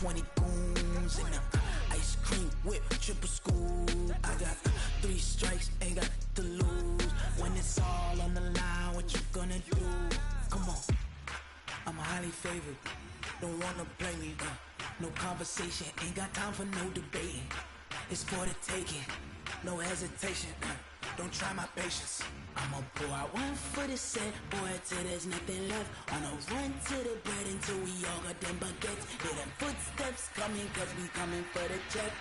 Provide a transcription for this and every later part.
20 goons in them. Ice cream whip, triple school. I got 3 strikes, ain't got to lose. When it's all on the line, what you gonna do? Come on, I'm highly favored. Don't wanna play me, no conversation, ain't got time for no debating. It's for the taking, no hesitation. Don't try my patience. I'ma pour out one for the set, boy, till there's nothing left. On a run to the bread until we all got them baguettes. Hear them footsteps coming, cause we coming for the check.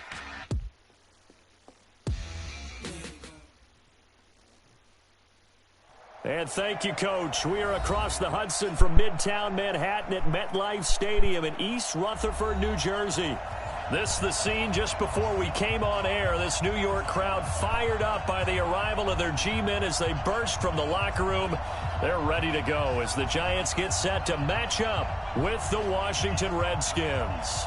And thank you, Coach. We are across the Hudson from Midtown Manhattan at MetLife Stadium in East Rutherford, New Jersey. This is the scene just before we came on air. This New York crowd fired up by the arrival of their G-men as they burst from the locker room. They're ready to go as the Giants get set to match up with the Washington Redskins.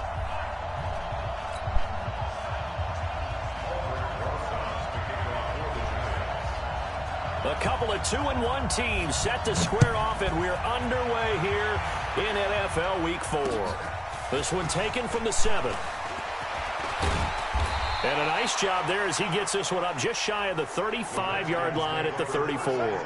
A couple of 2-1 teams set to square off, and we're underway here in NFL Week 4. This one taken from the 7. And a nice job there as he gets this one up just shy of the 35-yard line at the 34.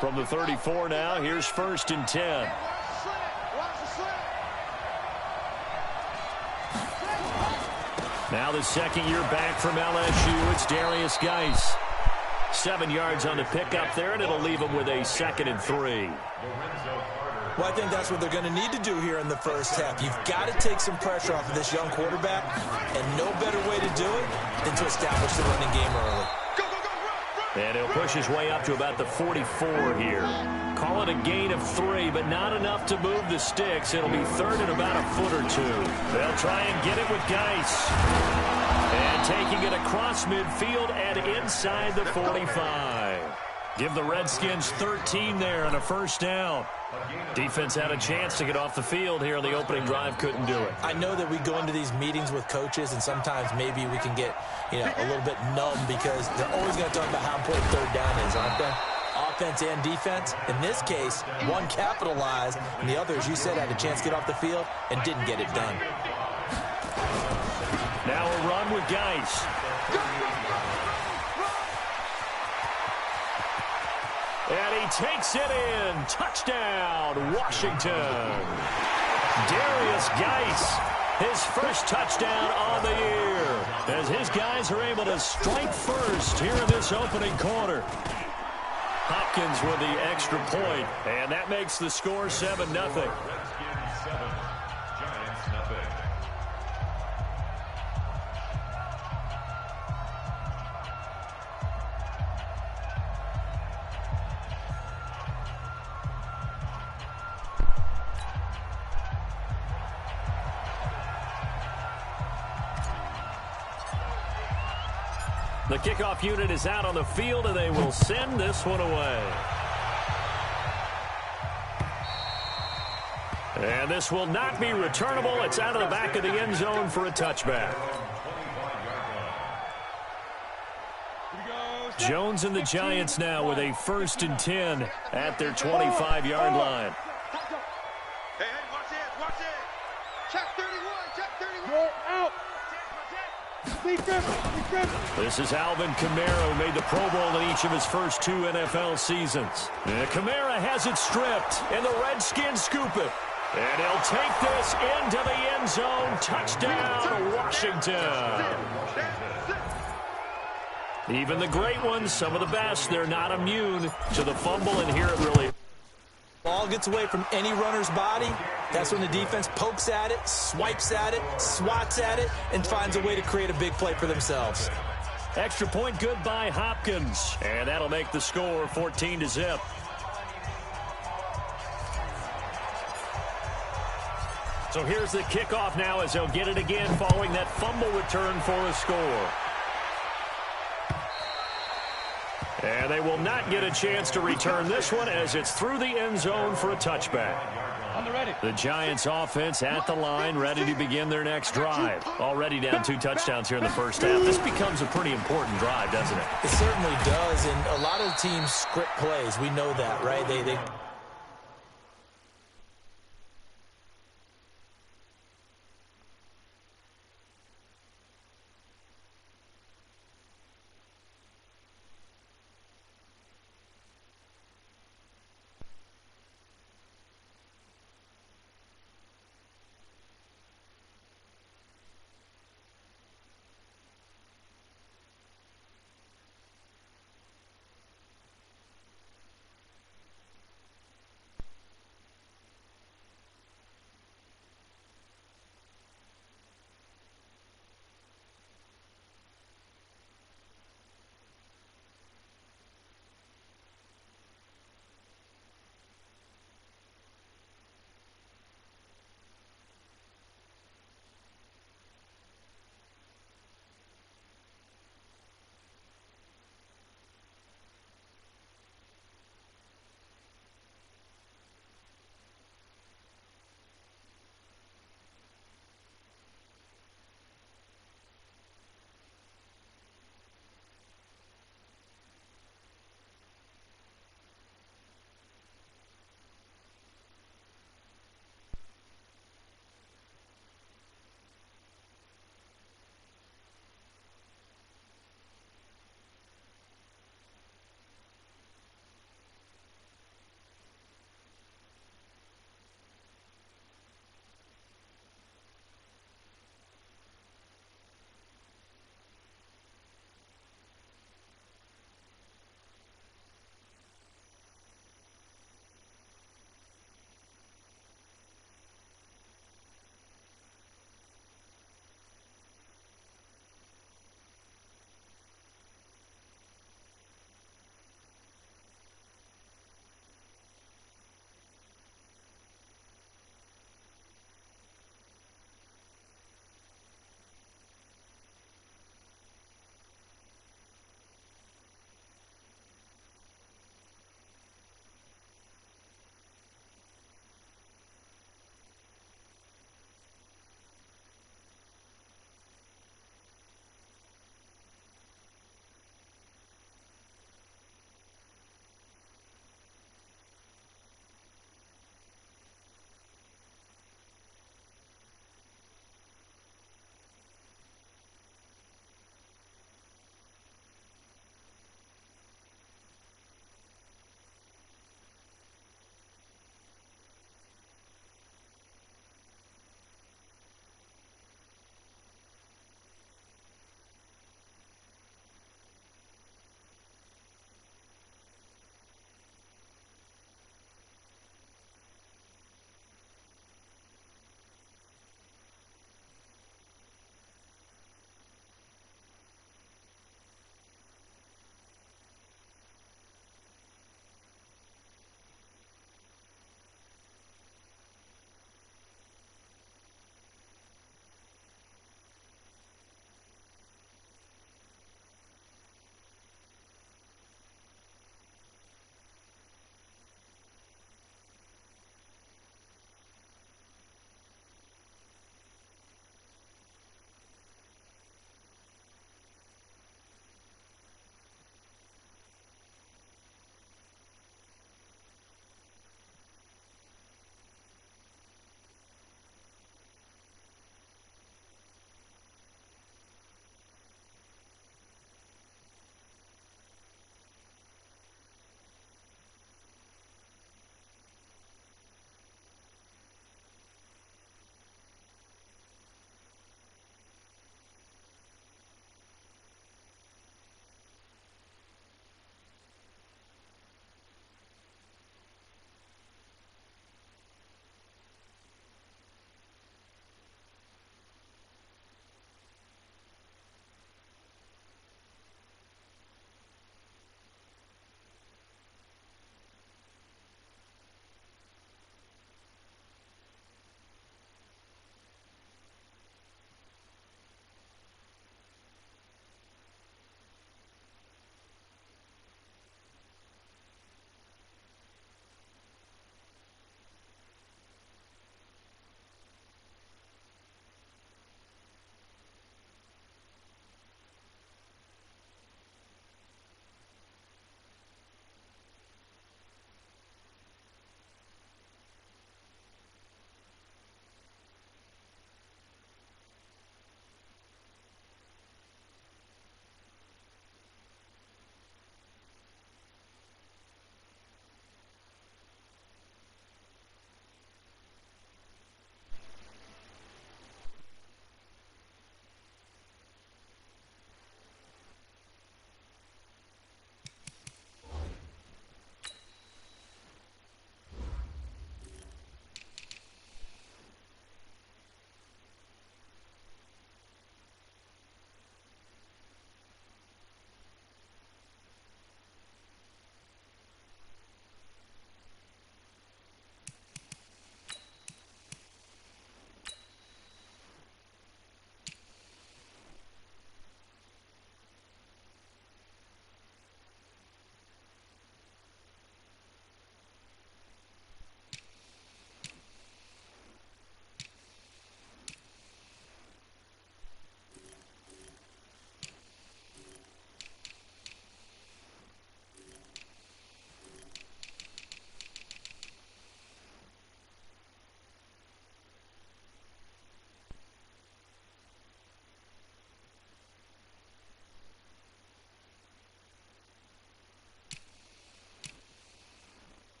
From the 34 now, here's 1st and 10. Now the second year back from LSU, it's Darius Geis. 7 yards on the pickup there, and it'll leave him with a 2nd and 3. Well, I think that's what they're going to need to do here in the first half. You've got to take some pressure off of this young quarterback, and no better way to do it than to establish the running game early. And he'll push his way up to about the 44 here. Call it a gain of 3, but not enough to move the sticks. It'll be 3rd and about a foot or 2. They'll try and get it with Geis. And taking it across midfield and inside the 45. Give the Redskins 13 there and a 1st down. Defense had a chance to get off the field here on the opening drive, couldn't do it. I know that we go into these meetings with coaches, and sometimes maybe we can get, a little bit numb because they're always going to talk about how important 3rd down is, aren't they? Offense and defense. In this case, one capitalized, and the other, as you said, had a chance to get off the field and didn't get it done. Now a run with Geis. And he takes it in. Touchdown, Washington. Darius Geis, his first touchdown on the year, as his guys are able to strike first here in this opening quarter. Hopkins with the extra point, and that makes the score 7-0. The kickoff unit is out on the field, and they will send this one away. And this will not be returnable. It's out of the back of the end zone for a touchback. Jones and the Giants now with a 1st and 10 at their 25-yard line. Hey, watch it. Check 31, check 31. Go out. This is Alvin Kamara, who made the Pro Bowl in each of his first 2 NFL seasons. And Kamara has it stripped, and the Redskins scoop it. And he'll take this into the end zone. Touchdown, Washington. Even the great ones, some of the best, they're not immune to the fumble, and here it really... Ball gets away from any runner's body. That's when the defense pokes at it, swipes at it, swats at it, and finds a way to create a big play for themselves. Extra point good by Hopkins. And that'll make the score 14-0. So here's the kickoff now as they'll get it again following that fumble return for a score. And they will not get a chance to return this one as it's through the end zone for a touchback. The Giants offense at the line, ready to begin their next drive. Already down 2 touchdowns here in the first half. This becomes a pretty important drive, doesn't it? It certainly does, and a lot of teams script plays. We know that, right? They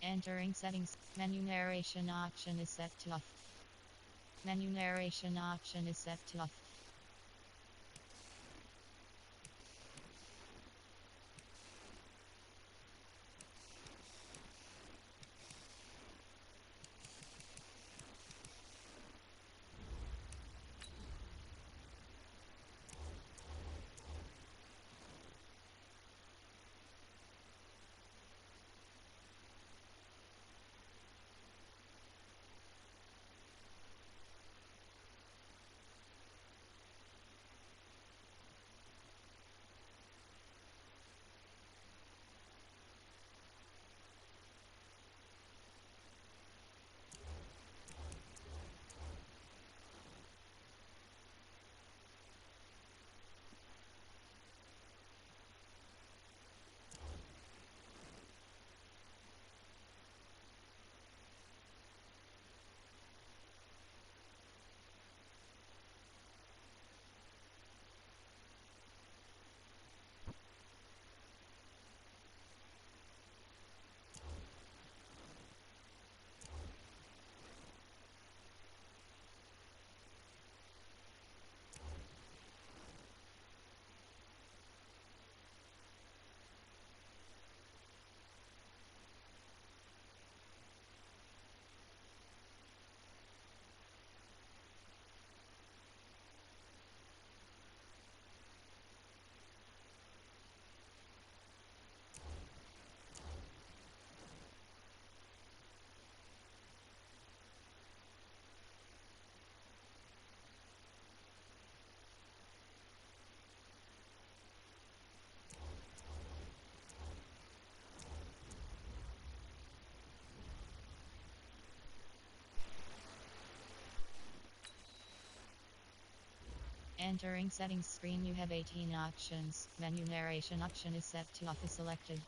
Entering settings. Menu narration option is set to off. Menu narration option is set to off. Entering settings screen, you have 18 options. Menu narration option is set to off is selected.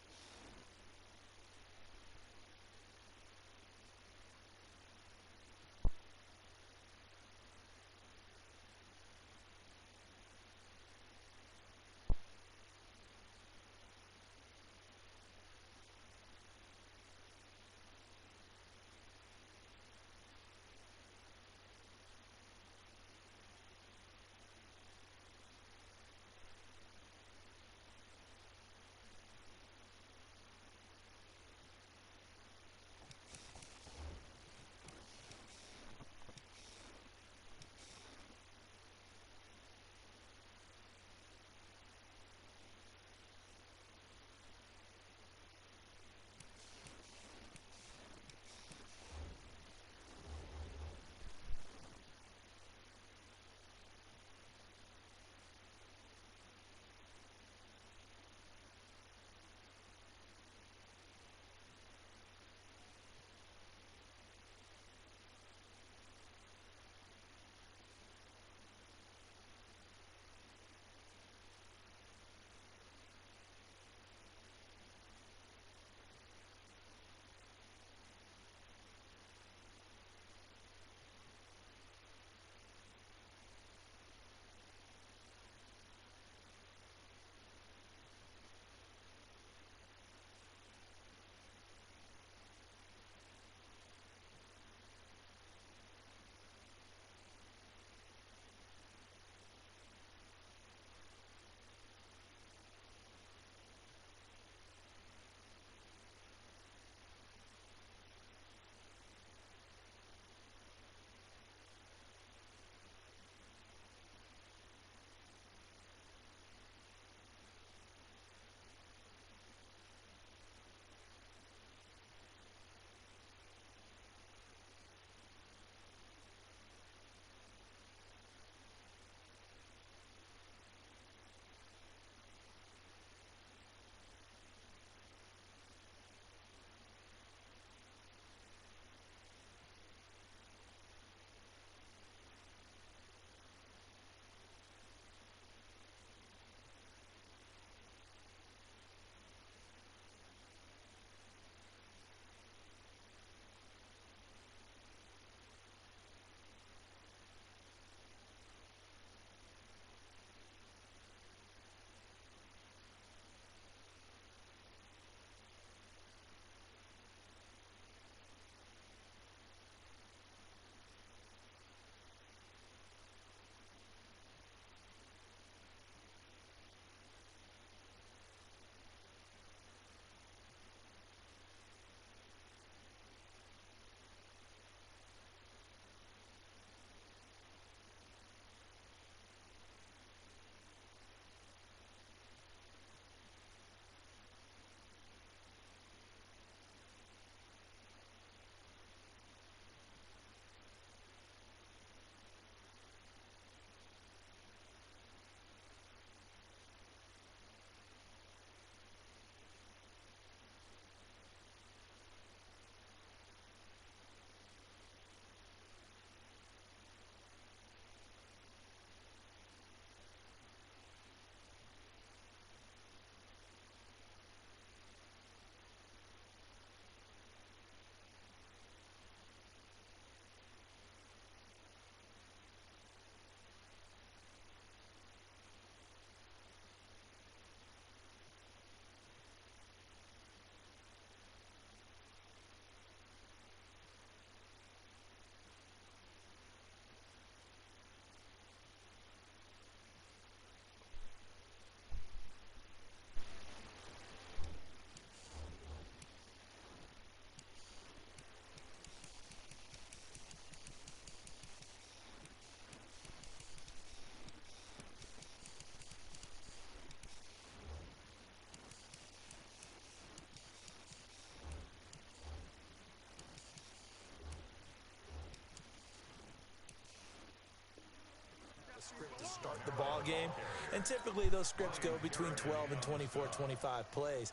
script to start the ball game, and typically those scripts go between 12 and 24, 25 plays.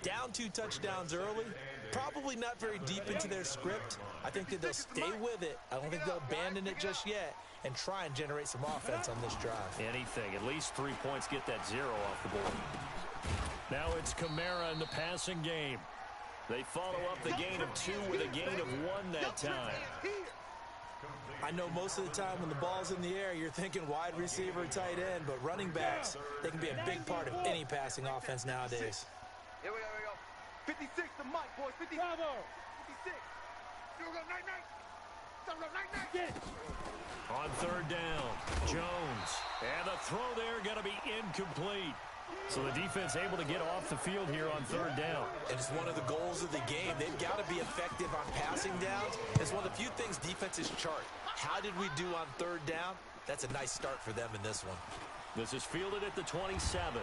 Down 2 touchdowns early, probably not very deep into their script. I think that they'll stay with it. I don't think they'll abandon it just yet and try and generate some offense on this drive. Anything, at least 3 points, get that 0 off the board. Now it's Kamara in the passing game. They follow up the gain of 2 with a gain of 1 that time. I know most of the time when the ball's in the air, you're thinking wide receiver, tight end, but running backs, they can be a big part of any passing offense nowadays. Here we go. 56 to Mike, boys. 56. Bravo. 56. Here we go. Night. On third down, Jones. And the throw there going to be incomplete. So the defense able to get off the field here on third down. And it's one of the goals of the game. They've got to be effective on passing downs. It's one of the few things defenses chart. How did we do on third down? That's a nice start for them in this one. This is fielded at the 27.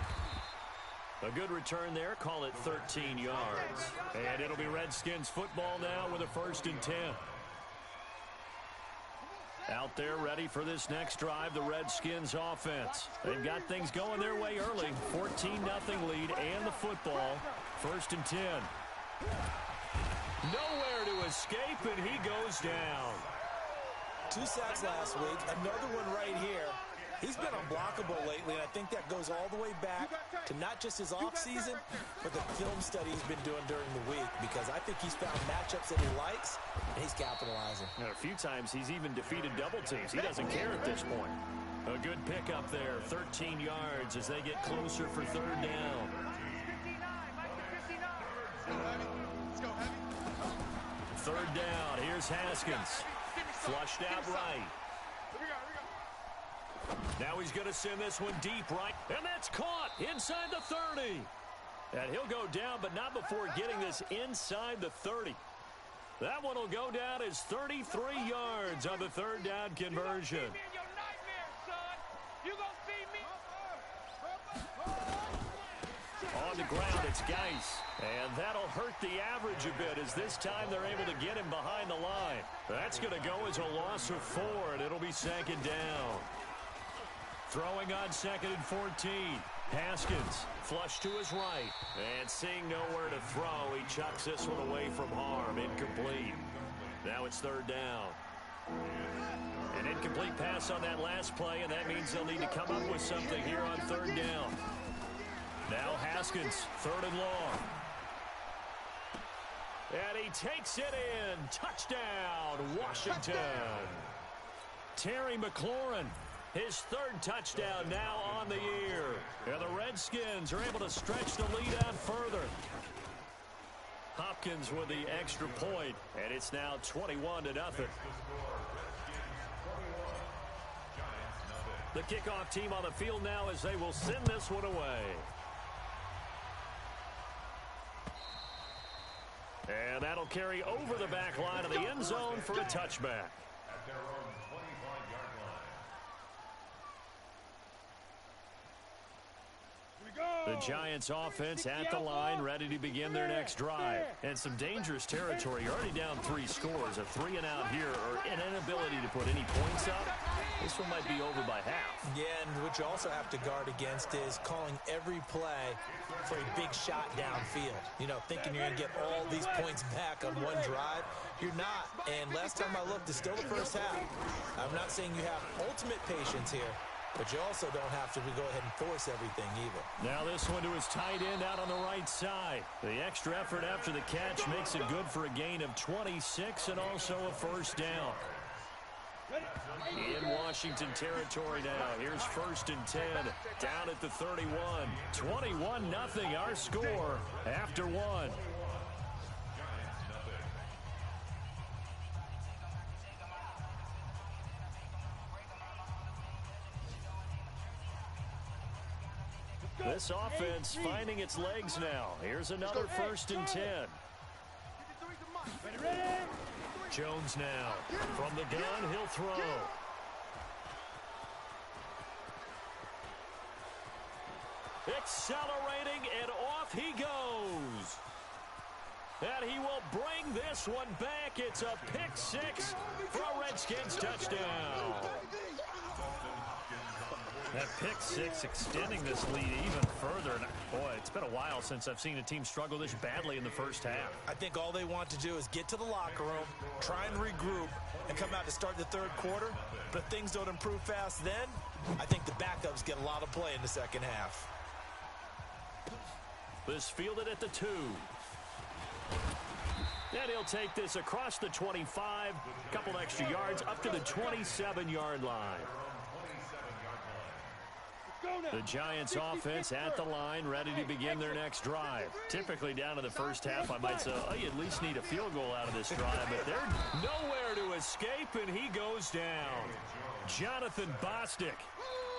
A good return there. Call it 13 yards. And it'll be Redskins football now with a 1st and 10. Out there ready for this next drive, the Redskins offense. They've got things going their way early. 14-0 lead and the football. 1st and 10. Nowhere to escape, and he goes down. 2 sacks last week, another one right here. He's been unblockable lately, and I think that goes all the way back to not just his offseason, but the film study he's been doing during the week, because I think he's found matchups that he likes, and he's capitalizing. And a few times he's even defeated double teams. He doesn't care at this point. A good pickup there, 13 yards as they get closer for third down. Third down, here's Haskins. Flushed out right. Now he's going to send this one deep right. And that's caught inside the 30. And he'll go down, but not before getting this inside the 30. That one will go down as 33 yards on the third down conversion. On the ground, it's Geis. And that'll hurt the average a bit as this time they're able to get him behind the line. That's going to go as a loss of 4, and it'll be 2nd down. Throwing on 2nd and 14. Haskins flush to his right. And seeing nowhere to throw, he chucks this one away from harm. Incomplete. Now it's 3rd down. An incomplete pass on that last play, and that means they'll need to come up with something here on 3rd down. Now Haskins, 3rd and long. And he takes it in. Touchdown, Washington. Terry McLaurin. His 3rd touchdown now on the year. And the Redskins are able to stretch the lead out further. Hopkins with the extra point, and it's now 21-0. The kickoff team on the field now as they will send this one away. And that'll carry over the back line of the end zone for a touchback. The Giants offense at the line, ready to begin their next drive. And some dangerous territory. You're already down 3 scores. A 3 and out here, or an inability to put any points up. This one might be over by half. Yeah, and what you also have to guard against is calling every play for a big shot downfield. You know, thinking you're going to get all these points back on one drive. You're not. And last time I looked, it's still the first half. I'm not saying you have ultimate patience here, but you also don't have to go ahead and force everything either. Now this one to his tight end out on the right side. The extra effort after the catch makes it good for a gain of 26 and also a 1st down. In Washington territory now. Here's 1st and 10. Down at the 31. 21-0 our score after 1. This offense finding its legs now. Here's another 1st and 10. Jones now. From the gun, he'll throw. Accelerating, and off he goes. And he will bring this one back. It's a pick 6 for a Redskins touchdown. That pick six extending this lead even further. And boy, it's been a while since I've seen a team struggle this badly in the first half. I think all they want to do is get to the locker room, try and regroup, and come out to start the third quarter. But if things don't improve fast then, I think the backups get a lot of play in the second half. This fielded at the 2. And he'll take this across the 25, a couple extra yards up to the 27-yard line. The Giants offense at the line, ready to begin their next drive. Typically down to the first half, I might say, oh, you at least need a field goal out of this drive, but they're nowhere to escape, and he goes down. Jonathan Bostic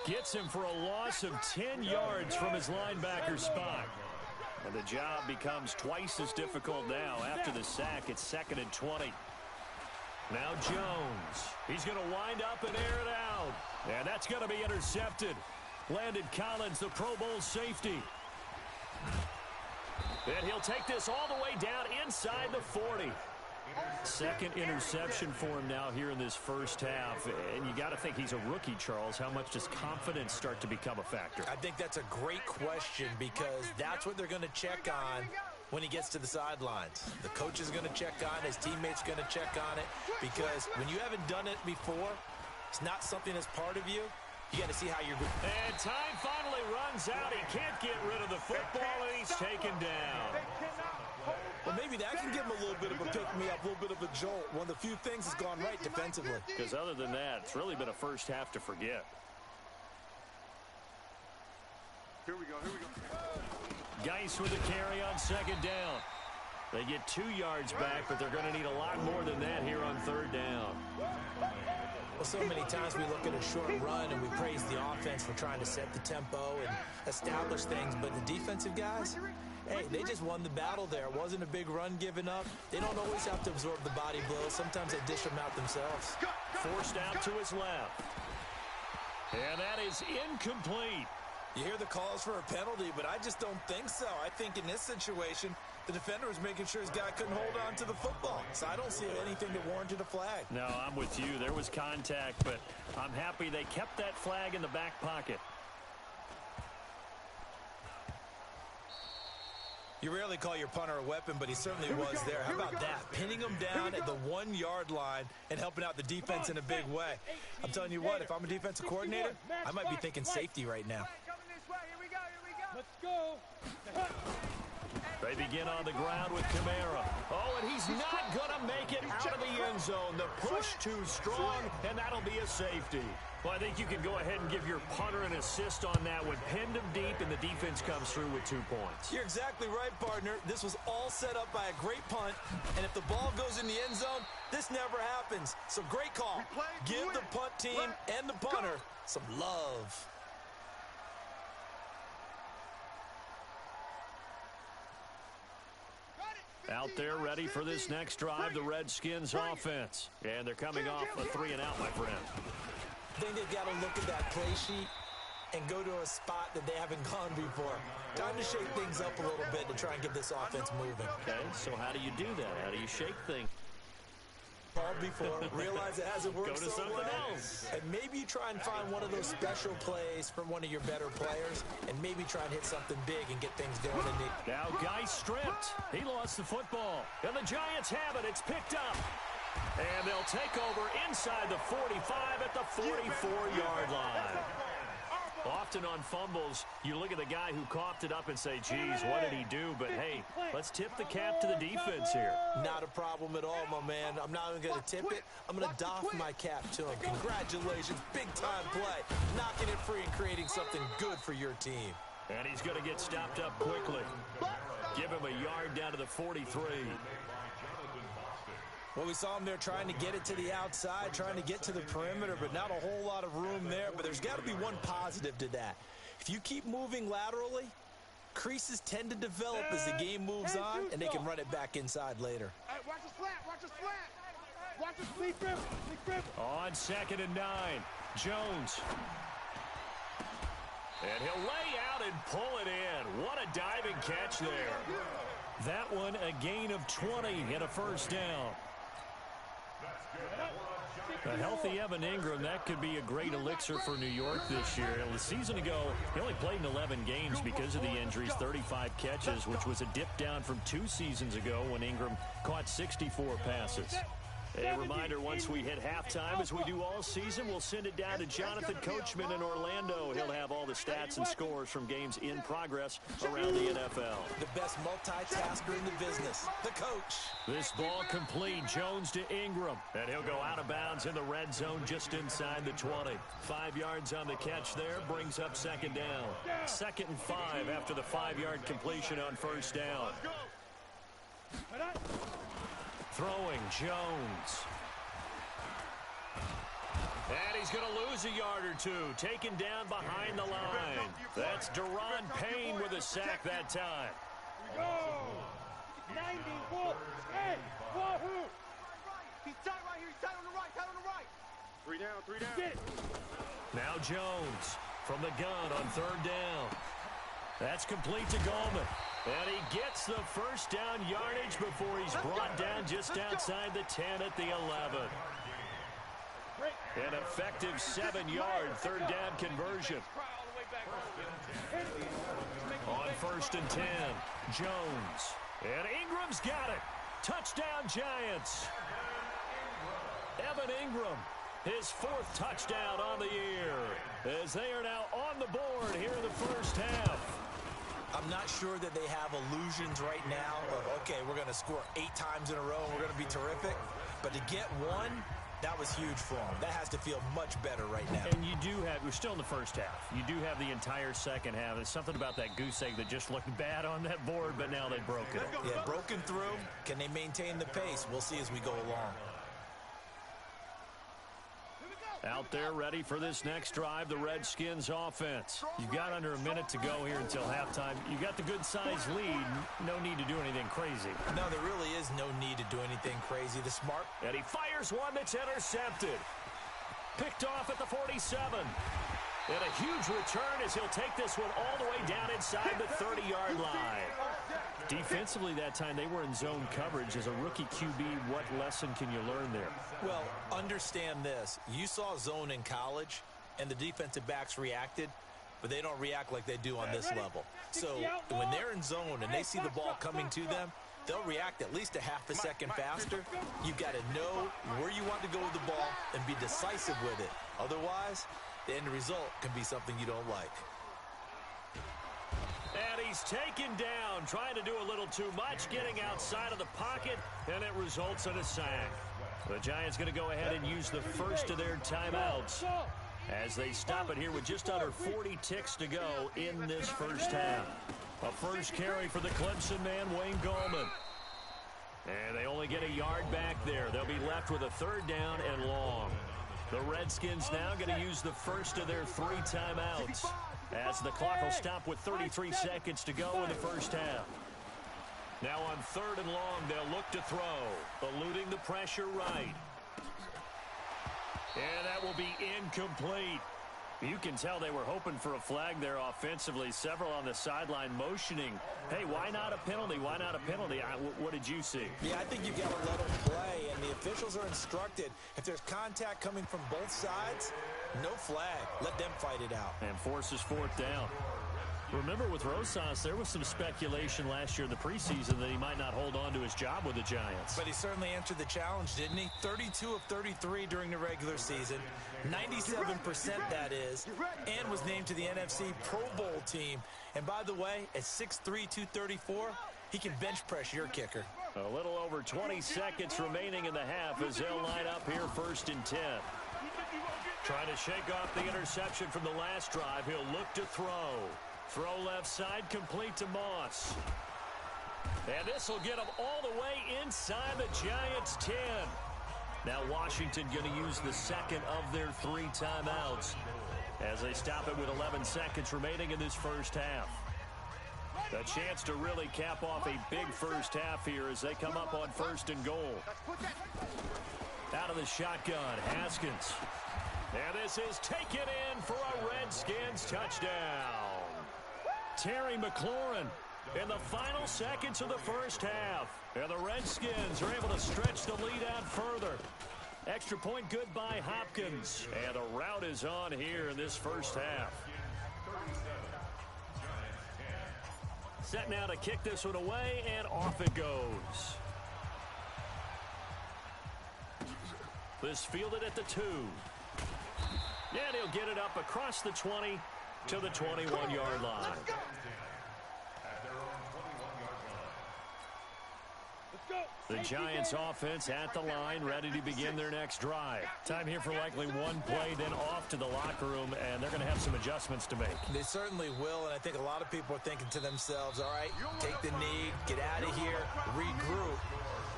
gets him for a loss of 10 yards from his linebacker spot. And the job becomes twice as difficult now. After the sack, it's 2nd and 20. Now Jones. He's going to wind up and air it out. And that's going to be intercepted. Landon Collins, the Pro Bowl safety. And he'll take this all the way down inside the 40. Second interception for him now here in this first half. And you got to think he's a rookie, Charles. How much does confidence start to become a factor? I think that's a great question because that's what they're going to check on when he gets to the sidelines. The coach is going to check on it. His teammates going to check on it because when you haven't done it before, it's not something that's part of you. You got to see how you're going. And time finally runs out. He can't get rid of the football, and he's taken down. Well, maybe that can give him a little bit of a pick-me-up, a little bit of a jolt. One of the few things that's gone right defensively. Because other than that, it's really been a first half to forget. Here we go, here we go. Geis with a carry on 2nd down. They get 2 yards back, but they're going to need a lot more than that here on 3rd down. Well, so many times we look at a short run and we praise the offense for trying to set the tempo and establish things, but the defensive guys, hey, they just won the battle there. It wasn't a big run given up. They don't always have to absorb the body blows. Sometimes they dish them out themselves. Forced out to his left. And that is incomplete. You hear the calls for a penalty, but I just don't think so. I think in this situation, the defender was making sure his guy couldn't hold on to the football. So I don't see anything that warranted a flag. No, I'm with you. There was contact, but I'm happy they kept that flag in the back pocket. You rarely call your punter a weapon, but he certainly was there. How about that? Pinning him down at the 1-yard line and helping out the defense in a big way. I'm telling you what, if I'm a defensive coordinator, I might be thinking safety right now. Let's go. They begin on the ground with Kamara. Oh, and he's not going to make it out of the end zone. The push too strong, and that'll be a safety. Well, I think you can go ahead and give your punter an assist on that one. Pinned him deep, and the defense comes through with 2 points. You're exactly right, partner. This was all set up by a great punt, and if the ball goes in the end zone, this never happens. So great call. Give the punt team and the punter some love. Out there ready for this next drive, the Redskins offense. And they're coming off a 3-and-out, my friend. I think they've got to look at that play sheet and go to a spot that they haven't gone before. Time to shake things up a little bit to try and get this offense moving. Okay, so how do you do that? How do you shake things? Called before, realize it hasn't worked Go to so something well. else. And maybe you try and find one of those special plays from one of your better players, and maybe try and hit something big and get things going. Now Geis stripped. He lost the football. And the Giants have it. It's picked up. And they'll take over inside the 45 at the 44-yard line. Often on fumbles, you look at the guy who coughed it up and say, geez, what did he do? But, hey, let's tip the cap to the defense here. Not a problem at all, my man. I'm not even going to tip it. I'm going to doff my cap to him. Congratulations. Big-time play. Knocking it free and creating something good for your team. And he's going to get stopped up quickly. Give him a yard down to the 43. Well, we saw him there trying to get it to the outside, trying to get to the perimeter, but not a whole lot of room there. But there's got to be one positive to that. If you keep moving laterally, creases tend to develop as the game moves on, and they can run it back inside later. Watch the slant, watch the slant. Watch the sleep grip. On 2nd and 9, Jones. And he'll lay out and pull it in. What a diving catch there. That one, a gain of 20 and a first down. A healthy Evan Ingram, that could be a great elixir for New York this year. A season ago, he only played in 11 games because of the injuries, 35 catches, which was a dip down from 2 seasons ago when Ingram caught 64 passes. A reminder, once we hit halftime, as we do all season, we'll send it down to Jonathan Coachman in Orlando. He'll have all the stats and scores from games in progress around the NFL. The best multitasker in the business, the coach. This ball complete. Jones to Ingram. And he'll go out of bounds in the red zone just inside the 20. 5 yards on the catch there. Brings up second down. 2nd and 5 after the 5-yard completion on first down. Throwing Jones. And he's going to lose a yard or 2. Taken down behind the line. That's Deron Payne with a sack that time. Go! 94. Hey, wahoo! He's tight right here. He's tight on the right. Tight on the right. 3 down. 3 down. Get it. Now Jones from the gun on 3rd down. That's complete to Goldman. And he gets the first down yardage before he's brought down just outside the 10 at the 11. An effective 7-yard 3rd down conversion. On 1st and 10, Jones. And Ingram's got it. Touchdown, Giants. Evan Ingram, his 4th touchdown on the year, as they are now on the board here in the first half. I'm not sure that they have illusions right now of, okay, we're going to score 8 times in a row and we're going to be terrific. But to get 1, that was huge for them. That has to feel much better right now. And you do have, we're still in the first half. You do have the entire second half. There's something about that goose egg that just looked bad on that board, but now they've broken it. Yeah, broken through. Can they maintain the pace? We'll see as we go along. Out there ready for this next drive, the Redskins offense. You've got under a minute to go here until halftime. You've got the good-sized lead. No need to do anything crazy. No, there really is no need to do anything crazy. The smart. And he fires one that's intercepted. Picked off at the 47. And a huge return as he'll take this one all the way down inside the 30-yard line. Defensively that time, they were in zone coverage. As a rookie QB, what lesson can you learn there? Well, understand this. You saw zone in college, and the defensive backs reacted, but they don't react like they do on this level. So when they're in zone and they see the ball coming to them, they'll react at least a half a second faster. You've got to know where you want to go with the ball and be decisive with it. Otherwise, the end result can be something you don't like. And he's taken down, trying to do a little too much, getting outside of the pocket, and it results in a sack. The Giants going to go ahead and use the first of their timeouts as they stop it here with just under 40 ticks to go in this first half. A first carry for the Clemson man, Wayne Gallman. And they only get a yard back there. They'll be left with a 3rd down and long. The Redskins now going to use the first of their 3 timeouts as the clock will stop with 33 seconds to go in the first half. Now on 3rd and long, they'll look to throw, eluding the pressure right. And that will be incomplete. You can tell they were hoping for a flag there offensively. Several on the sideline motioning, hey, why not a penalty? Why not a penalty? What did you see? Yeah, I think you've got to let them play, and the officials are instructed. If there's contact coming from both sides, no flag. Let them fight it out. And forces 4th down. Remember, with Rosas, there was some speculation last year in the preseason that he might not hold on to his job with the Giants. But he certainly answered the challenge, didn't he? 32 of 33 during the regular season, 97% that is, and was named to the NFC Pro Bowl team. And by the way, at 6'3", 234, he can bench press your kicker. A little over 20 seconds remaining in the half as they'll line up here 1st and 10. Trying to shake off the interception from the last drive. He'll look to throw. Throw left side, complete to Moss. And this will get them all the way inside the Giants' 10. Now Washington going to use the 2nd of their 3 timeouts as they stop it with 11 seconds remaining in this first half. A chance to really cap off a big first half here as they come up on 1st and goal. Out of the shotgun, Haskins. And this is taken in for a Redskins touchdown. Terry McLaurin in the final seconds of the first half. And the Redskins are able to stretch the lead out further. Extra point good by Hopkins. And the rout is on here in this first half. Set now to kick this one away, and off it goes. This fielded at the 2. And he'll get it up across the 20 to the 21-yard line. The Giants offense at the line, ready to begin their next drive. Time here for likely one play, then off to the locker room, and they're going to have some adjustments to make. They certainly will, and I think a lot of people are thinking to themselves, all right, take the knee, get out of here, regroup.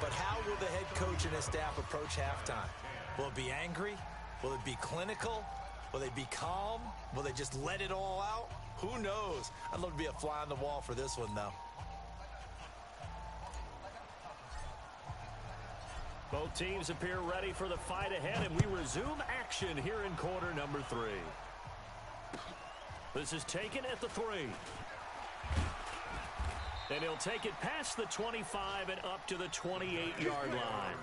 But how will the head coach and his staff approach halftime? Will it be angry? Will it be clinical? Will they be calm? Will they just let it all out? Who knows? I'd love to be a fly on the wall for this one, though. Both teams appear ready for the fight ahead, and we resume action here in quarter number 3. This is taken at the 3. And he'll take it past the 25 and up to the 28-yard line.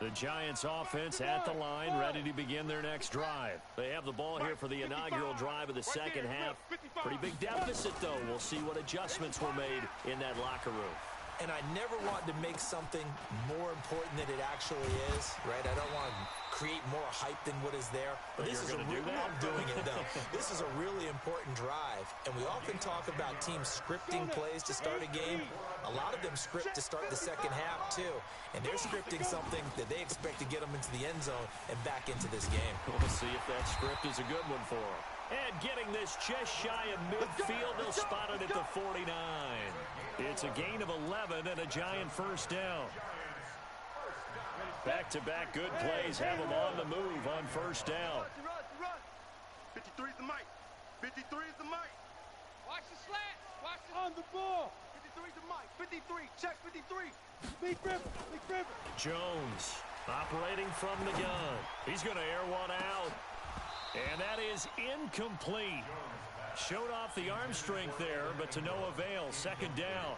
The Giants offense at the line, ready to begin their next drive. They have the ball here for the inaugural drive of the second half. Pretty big deficit, though. We'll see what adjustments were made in that locker room. And I never want to make something more important than it actually is, right? I don't want to create more hype than what is there. But this is I'm doing it, though. This is a really important drive. And we often talk about teams scripting plays to start a game. A lot of them script to start the second half, too. And they're scripting something that they expect to get them into the end zone and back into this game. We'll see if that script is a good one for them. And getting this just shy of midfield, they'll spot it at the 49. It's a gain of 11 and a Giant first down. Back-to-back good plays have them on the move on first down. 53 is the mic. 53 is the mic. Watch the slant. Watch the on the ball. 53 is the mic. 53. Check 53. Big River. Big River. Jones operating from the gun. He's going to air one out. And that is incomplete. Showed off the arm strength there, but to no avail. Second down.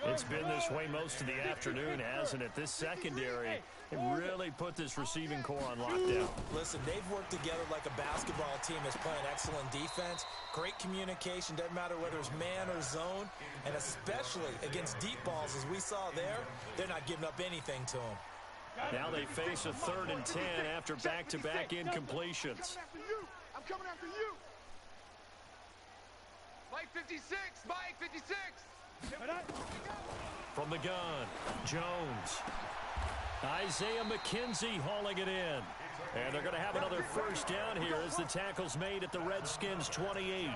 It's been this way most of the afternoon, hasn't it? This secondary really put this receiving core on lockdown. Listen, they've worked together like a basketball team that's playing excellent defense. Great communication, doesn't matter whether it's man or zone. And especially against deep balls, as we saw there, they're not giving up anything to them. Now they face a 3rd and 10 after back-to-back incompletions. I'm coming after you. Mike 56. Mike 56. From the gun, Jones. Isaiah McKenzie hauling it in. And they're going to have another first down here as the tackle's made at the Redskins' 28.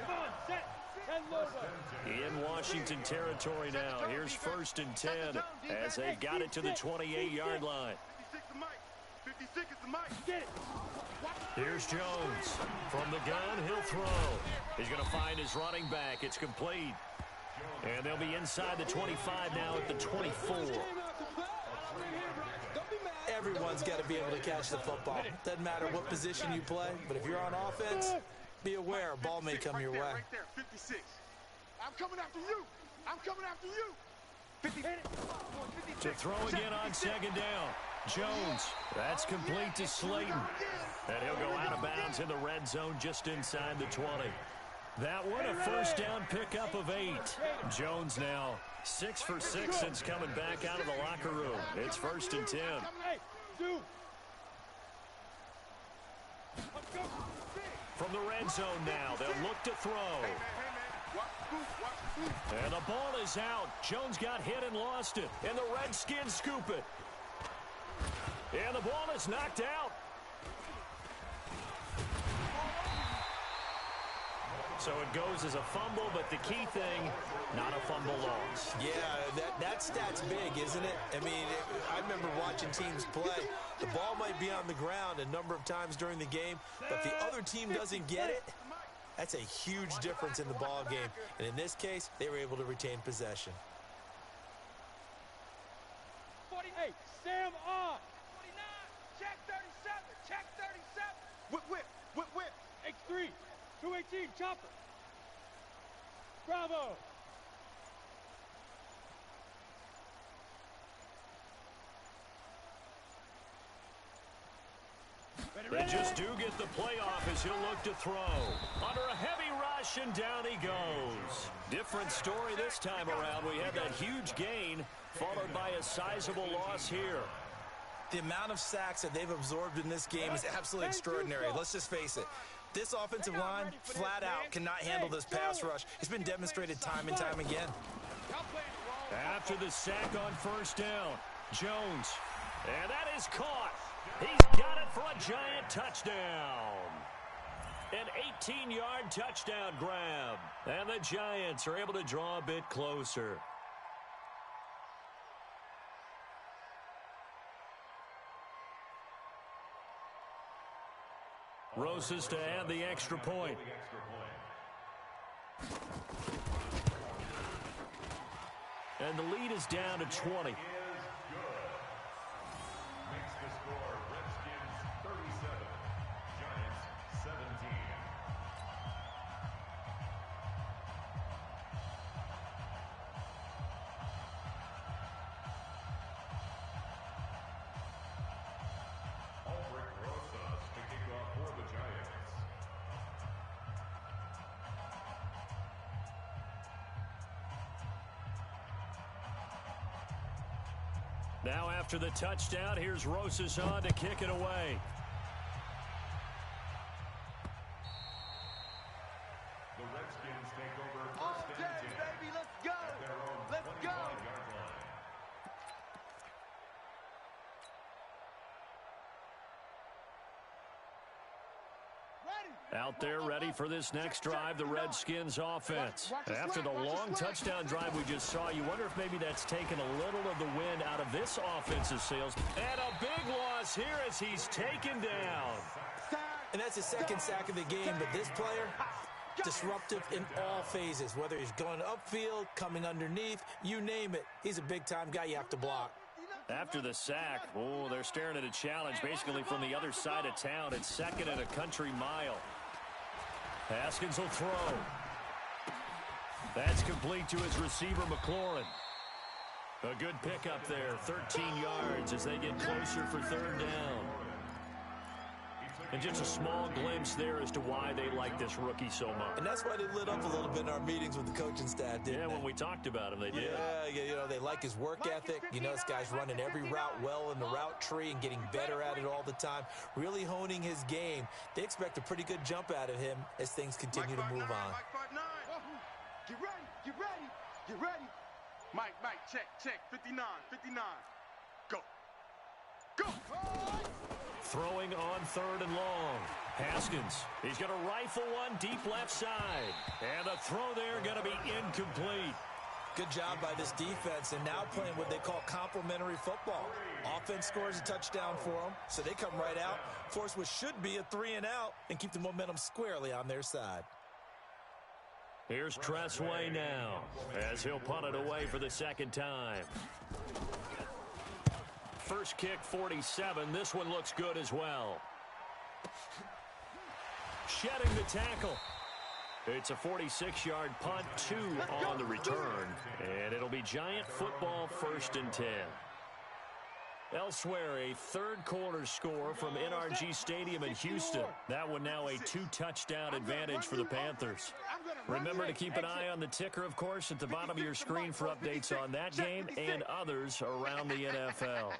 Come on, set. In Washington territory now. Here's 1st and 10 as they got it to the 28-yard line. 56 is the mic. Get it. Here's Jones. From the gun, he'll throw. He's going to find his running back. It's complete. And they'll be inside the 25 now at the 24. Everyone's got to be able to catch the football. Doesn't matter what position you play, but if you're on offense, be aware a ball may come your way. Right there, 56. I'm coming after you. I'm coming after you. 50. To throw again on second down. Jones. That's complete to Slayton. And he'll go out of bounds in the red zone just inside the 20. That one, a first down pickup of 8. Jones now 6 for 6 since coming back out of the locker room. It's 1st and 10. From the red zone now, they'll look to throw. And the ball is out. Jones got hit and lost it. And the Redskins scoop it. And the ball is knocked out. So it goes as a fumble, but the key thing, not a fumble loss. Yeah, that stat's big, isn't it? I mean, I remember watching teams play. The ball might be on the ground a number of times during the game, but if the other team doesn't get it, that's a huge difference in the ball game. And in this case, they were able to retain possession. 48, Sam on. 49, check 37, check 37. Whip, X3, 218, chopper. Bravo! They just do get the playoff as he'll look to throw. Under a heavy rush, and down he goes. Different story this time around. We had that huge gain, followed by a sizable loss here. The amount of sacks that they've absorbed in this game is absolutely extraordinary. Let's just face it. This offensive line, flat out, cannot handle this pass rush. It's been demonstrated time and time again. After the sack on first down, Jones. And that is caught. He's got it for a giant touchdown. An 18-yard touchdown grab. And the Giants are able to draw a bit closer. Rosas to add the extra point. And the lead is down to 20. Now after the touchdown, here's Rosas on to kick it away. The Redskins take over first and 10. Baby, let's go. Let's go. Out there ready for this next drive, the Redskins offense. After the long touchdown drive we just saw, you wonder if maybe that's taken a little of the wind out of this offensive sails. And a big loss here as he's taken down. And that's his second sack of the game, but this player, disruptive in all phases, whether he's going upfield, coming underneath, you name it. He's a big-time guy you have to block. After the sack, oh, they're staring at a challenge basically from the other side of town. It's second and a country mile. Haskins will throw. That's complete to his receiver, McLaurin. A good pickup there, 13 yards as they get closer for third down. And just a small glimpse there as to why they like this rookie so much. And that's why they lit up a little bit in our meetings with the coaching staff, didn't they? Yeah, when we talked about him, they did. Yeah, you know, they like his work ethic. You know, this guy's running every route well in the route tree and getting better at it all the time, really honing his game. They expect a pretty good jump out of him as things continue to move on. Get ready, get ready, get ready. Mike, check, 59. Go. Go. Throwing on third and long. Haskins, he's going to rifle one deep left side. And the throw there going to be incomplete. Good job by this defense, and now playing what they call complementary football. Offense scores a touchdown for them, so they come right out, force what should be a 3-and-out, and keep the momentum squarely on their side. Here's Tressway now, as he'll punt it away for the second time. First kick, 47. This one looks good as well. Shedding the tackle. It's a 46-yard punt, 2 on the return. And it'll be Giant football, 1st and 10. Elsewhere, a third-quarter score from NRG Stadium in Houston. That one now a 2-touchdown advantage for the Panthers. Remember to keep an eye on the ticker, of course, at the bottom of your screen for updates on that game and others around the NFL.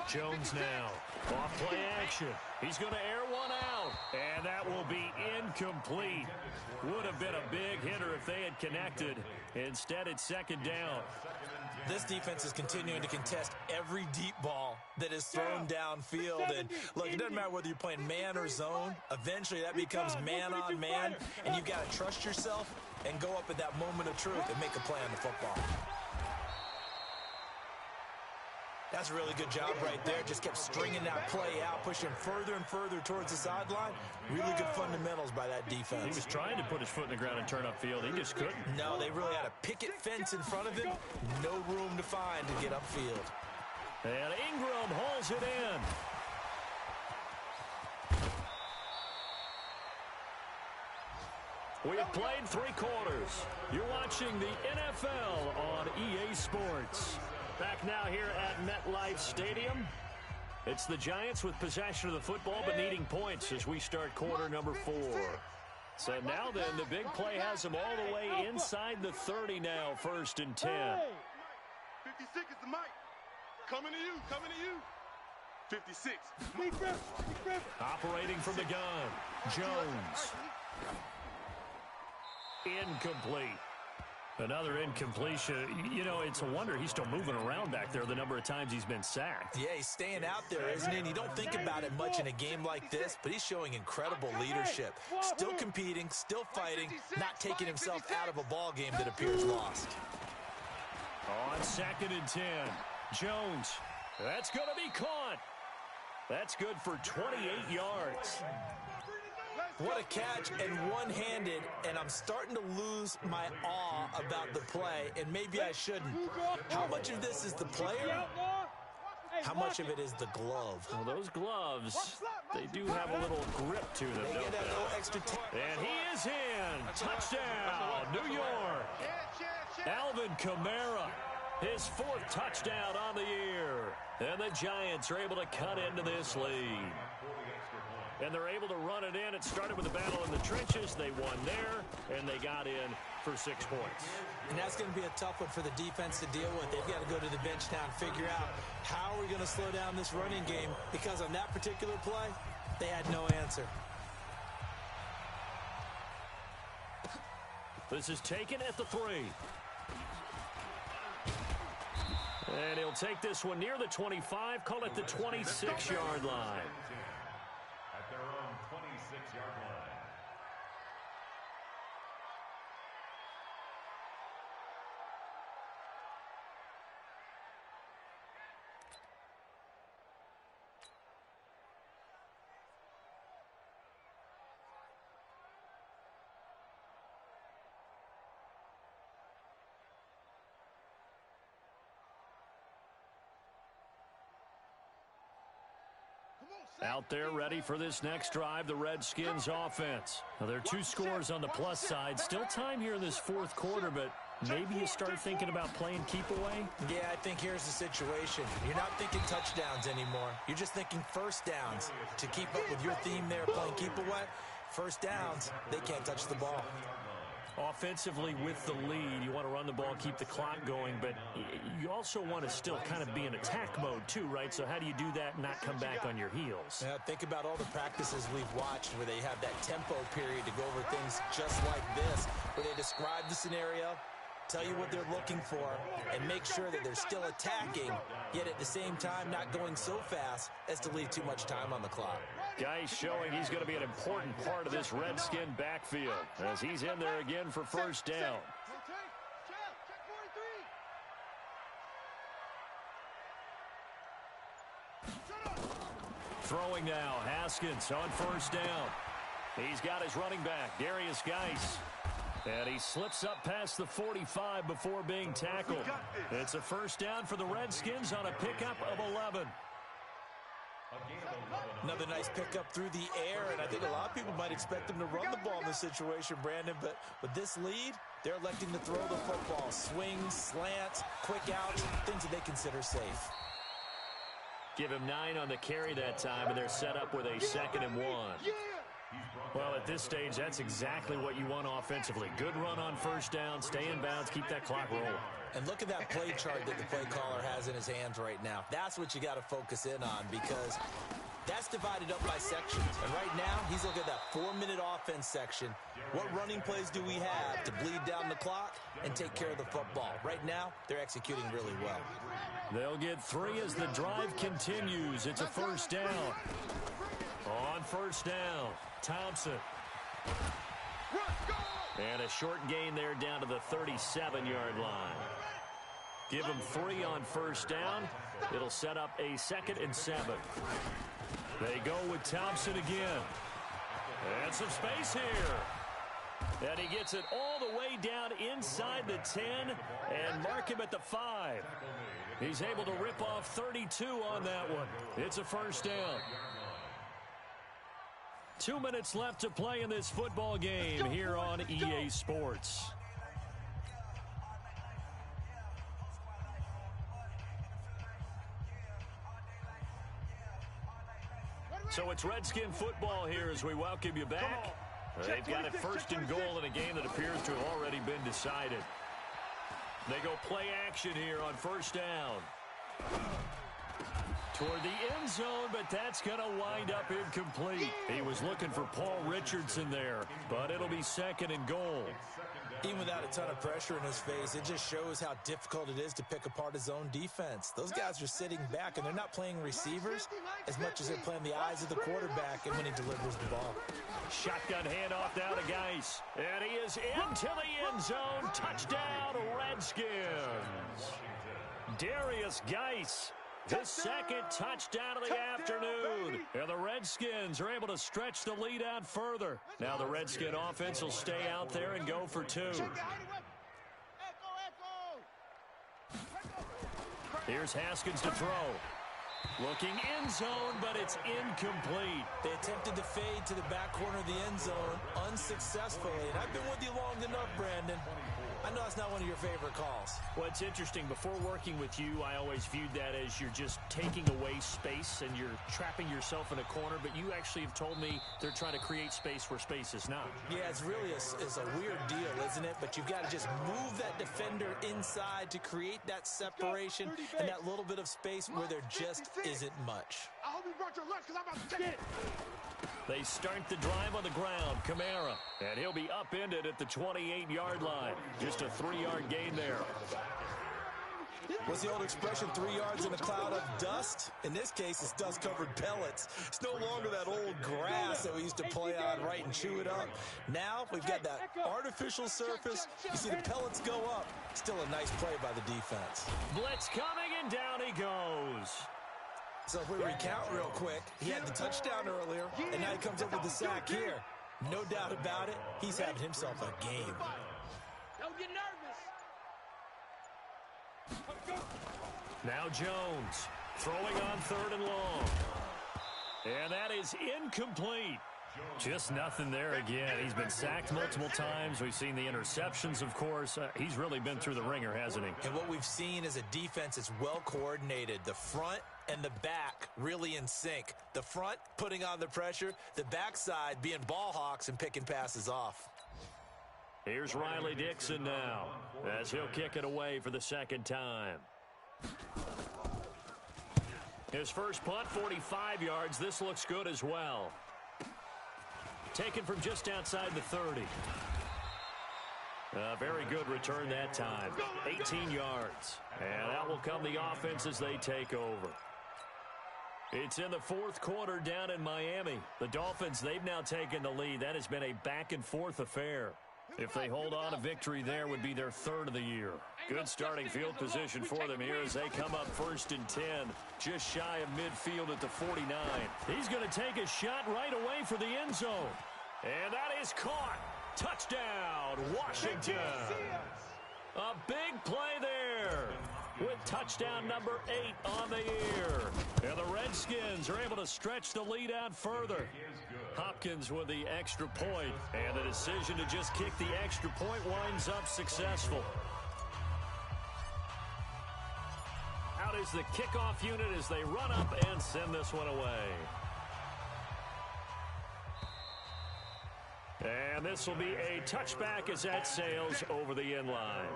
Jones now. Off play action. He's going to air one out. And that will be incomplete. Would have been a big hitter if they had connected. Instead, it's second down. This defense is continuing to contest every deep ball that is thrown downfield. And look, it doesn't matter whether you're playing man or zone. Eventually, that becomes man on man. And you've got to trust yourself and go up at that moment of truth and make a play on the football. That's a really good job right there. Just kept stringing that play out, pushing further and further towards the sideline. Really good fundamentals by that defense. He was trying to put his foot in the ground and turn upfield. He just couldn't. No, they really had a picket fence in front of him. No room to find to get upfield. And Ingram hauls it in. We have played 3 quarters. You're watching the NFL on EA Sports. Back now here at MetLife Stadium. It's the Giants with possession of the football but needing points as we start quarter number 4. So now then, the big play has them all the way inside the 30 now, 1st and 10. 56 is the mic. Coming to you, coming to you. 56. Operating from the gun, Jones. Incomplete. Another incompletion. You know, it's a wonder he's still moving around back there the number of times he's been sacked. Yeah, he's staying out there, isn't he? And you don't think about it much in a game like this, but he's showing incredible leadership. Still competing, still fighting, not taking himself out of a ball game that appears lost. On 2nd and 10, Jones. That's going to be caught. That's good for 28 yards. What a catch, and one-handed, and I'm starting to lose my awe about the play, and maybe I shouldn't. How much of this is the player? How much of it is the glove? Well, those gloves, they do have a little grip to them, They don't get that they? little extra And he is in. Touchdown, New York. Alvin Kamara, his 4th touchdown on the year. And the Giants are able to cut into this lead. And they're able to run it in. It started with a battle in the trenches. They won there, and they got in for 6 points. And that's going to be a tough one for the defense to deal with. They've got to go to the bench now and figure out how are we going to slow down this running game, because on that particular play, they had no answer. This is taken at the 3. And he'll take this one near the 25, call it the 26-yard line. At their own 26-yard line. Out there ready for this next drive, the Redskins offense. Now, there are 2 scores on the plus side. Still time here in this 4th quarter, but maybe you start thinking about playing keep away? Yeah, I think here's the situation. You're not thinking touchdowns anymore. You're just thinking first downs. To keep up with your theme there, playing keep away, first downs, they can't touch the ball. Offensively with the lead, you want to run the ball, keep the clock going, but you also want to still kind of be in attack mode too, right? So how do you do that and not come back on your heels? Yeah, think about all the practices we've watched where they have that tempo period to go over things just like this, where they describe the scenario, tell you what they're looking for, and make sure that they're still attacking, yet at the same time not going so fast as to leave too much time on the clock. Guy showing he's going to be an important part of this Redskin backfield as he's in there again for first down. Throwing now, Haskins on first down. He's got his running back, Darius Geis. And he slips up past the 45 before being tackled. It's a first down for the Redskins on a pickup of 11. Another nice pickup through the air, and I think a lot of people might expect them to run the ball in this situation, Brandon, but with this lead, they're electing to throw the football. Swings, slants, quick outs, things that they consider safe. Give him 9 on the carry that time, and they're set up with a 2nd and 1. Well, at this stage, that's exactly what you want offensively. Good run on first down, stay in bounds, keep that clock rolling. And look at that play chart that the play caller has in his hands right now. That's what you got to focus in on, because that's divided up by sections. And right now, he's looking at that 4-minute offense section. What running plays do we have to bleed down the clock and take care of the football? Right now, they're executing really well. They'll get 3 as the drive continues. It's a first down. On first down, Thompson. And a short gain there down to the 37-yard line. Give them 3 on first down. It'll set up a 2nd and 7. They go with Thompson again. And some space here. And he gets it all the way down inside the 10 and mark him at the 5. He's able to rip off 32 on that one. It's a first down. 2 minutes left to play in this football game here on EA Sports. So it's Redskin football here as we welcome you back. They've got it first and goal in a game that appears to have already been decided. They go play action here on first down. Toward the end zone, but that's going to wind up incomplete. He was looking for Paul Richardson there, but it'll be second and goal. Even without a ton of pressure in his face, it just shows how difficult it is to pick apart his own defense. Those guys are sitting back, and they're not playing receivers as much as they're playing the eyes of the quarterback and when he delivers the ball. Shotgun handoff now to Geis. And he is into the end zone. Touchdown, Redskins. Darius Geis. His second touchdown of the afternoon. And the Redskins are able to stretch the lead out further. Now the Redskin offense will stay out there and go for two. Here's Haskins to throw. Looking end zone, but it's incomplete. They attempted to fade to the back corner of the end zone unsuccessfully. And I've been with you long enough, Brandon. I know it's not one of your favorite calls. Well, it's interesting. Before working with you, I always viewed that as you're just taking away space and you're trapping yourself in a corner. But you actually have told me they're trying to create space where space is not. Yeah, it's really a weird deal, isn't it? But you've got to just move that defender inside to create that separation and that little bit of space where there just isn't much. I hope you brought your lunch because I'm about to take it. They start the drive on the ground. Kamara. And he'll be upended at the 28-yard line. Just a 3-yard gain there. What's the old expression, 3 yards in a cloud of dust? In this case, it's dust-covered pellets. It's no longer that old grass that we used to play on, right, and chew it up. Now we've got that artificial surface. You see the pellets go up. Still a nice play by the defense. Blitz coming, and down he goes. So if we recount real quick, he had the touchdown earlier, and now he comes up with the sack here. No doubt about it, he's having himself a game. Don't get nervous. Now Jones throwing on third and long. And that is incomplete. Just nothing there again. He's been sacked multiple times. We've seen the interceptions, of course. He's really been through the ringer, hasn't he? And what we've seen is a defense that's well coordinated. The front and the back really in sync. The front putting on the pressure, the backside being ball hawks and picking passes off. Here's Riley Dixon now as he'll kick it away for the second time. His first punt, 45 yards. This looks good as well. Taken from just outside the 30. Very good return that time. 18 yards. And out will come the offense as they take over. It's in the fourth quarter down in Miami. The Dolphins, they've now taken the lead. That has been a back-and-forth affair. If they hold on, a victory there would be their third of the year. Good starting field position for them here as they come up first and 10. Just shy of midfield at the 49. He's going to take a shot right away for the end zone. And that is caught. Touchdown, Washington. A big play there with touchdown number 8 on the year. And the Redskins are able to stretch the lead out further. Hopkins with the extra point. And the decision to just kick the extra point winds up successful. Out is the kickoff unit as they run up and send this one away. And this will be a touchback as that sails over the end line.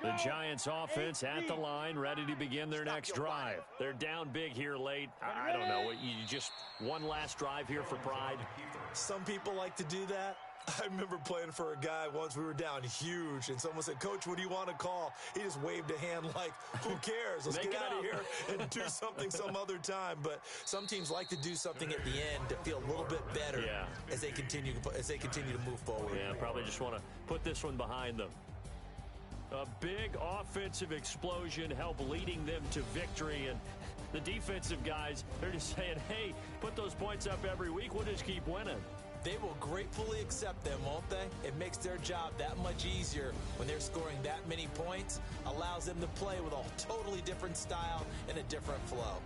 The Giants offense at the line, ready to begin their next drive. They're down big here late. I don't know. You just one last drive here for pride. Some people like to do that. I remember playing for a guy once. We were down huge, and someone said, "Coach, what do you want to call?" He just waved a hand like, who cares? Let's get out of here and do something some other time. But some teams like to do something at the end to feel a little bit better as they continue to move forward. Yeah, probably just want to put this one behind them. A big offensive explosion help leading them to victory. And the defensive guys, they're just saying, hey, put those points up every week. We'll just keep winning. They will gratefully accept them, won't they? It makes their job that much easier when they're scoring that many points. Allows them to play with a totally different style and a different flow.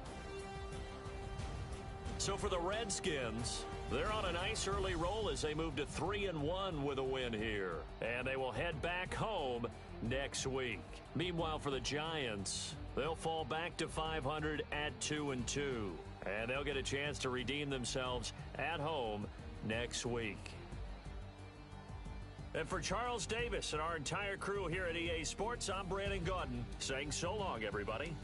So for the Redskins, they're on a nice early roll as they move to 3-1 with a win here. And they will head back home next week. Meanwhile, for the Giants, they'll fall back to 500 at 2-2. And they'll get a chance to redeem themselves at home next week. And for Charles Davis and our entire crew here at EA Sports, I'm Brandon Gaudin saying so long, everybody.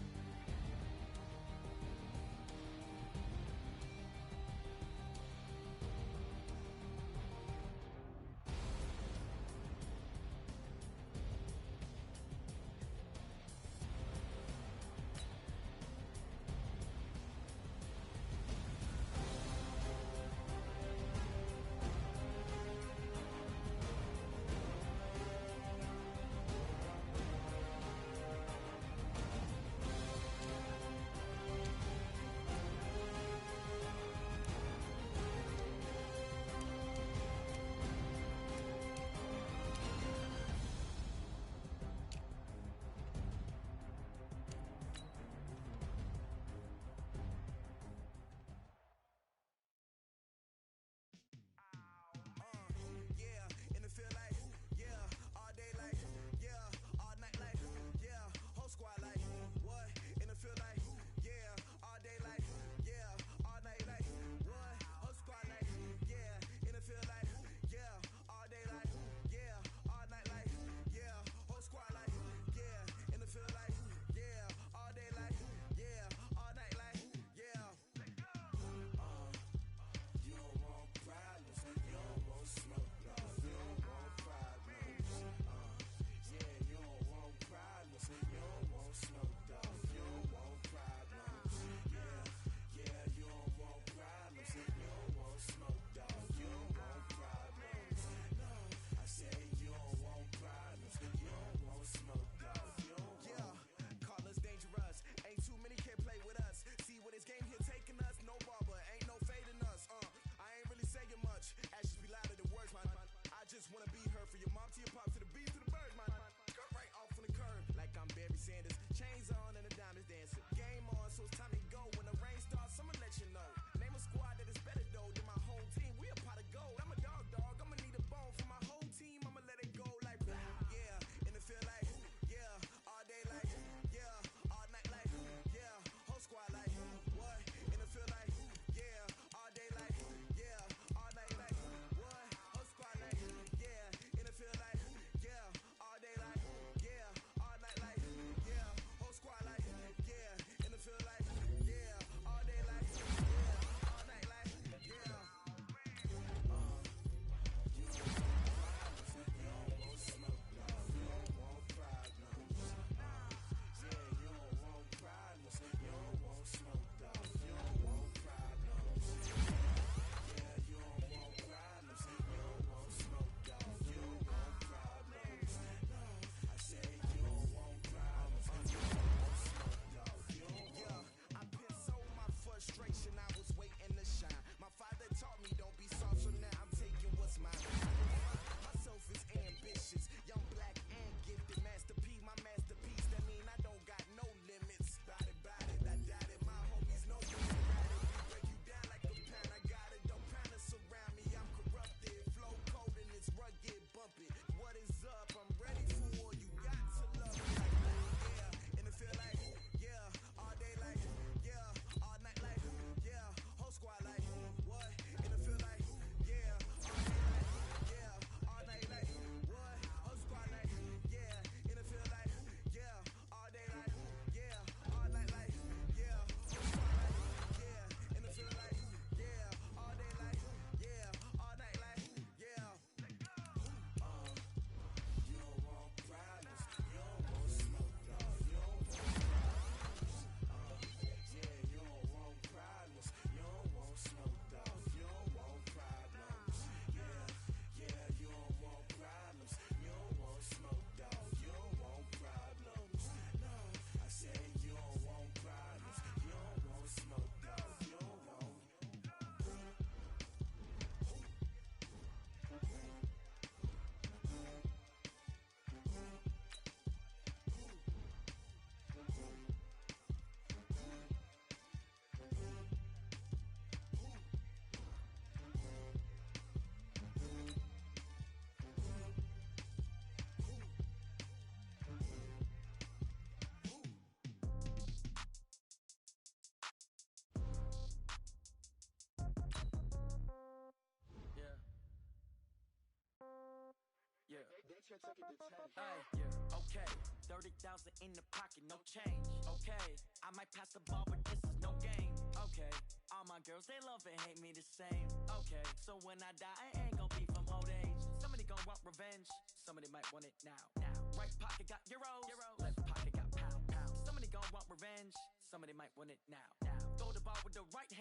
can't take it to 10. Hey, yeah, okay. 30,000 in the pocket, no change. Okay, I might pass the ball, but this is no game. Okay, all my girls, they love and hate me the same. Okay, so when I die, I ain't gonna be from old age. Somebody gon' want revenge, somebody might want it now. Right pocket got euros, left pocket got pound. Somebody gon' want revenge, somebody might want it now. Throw the ball with the right hand.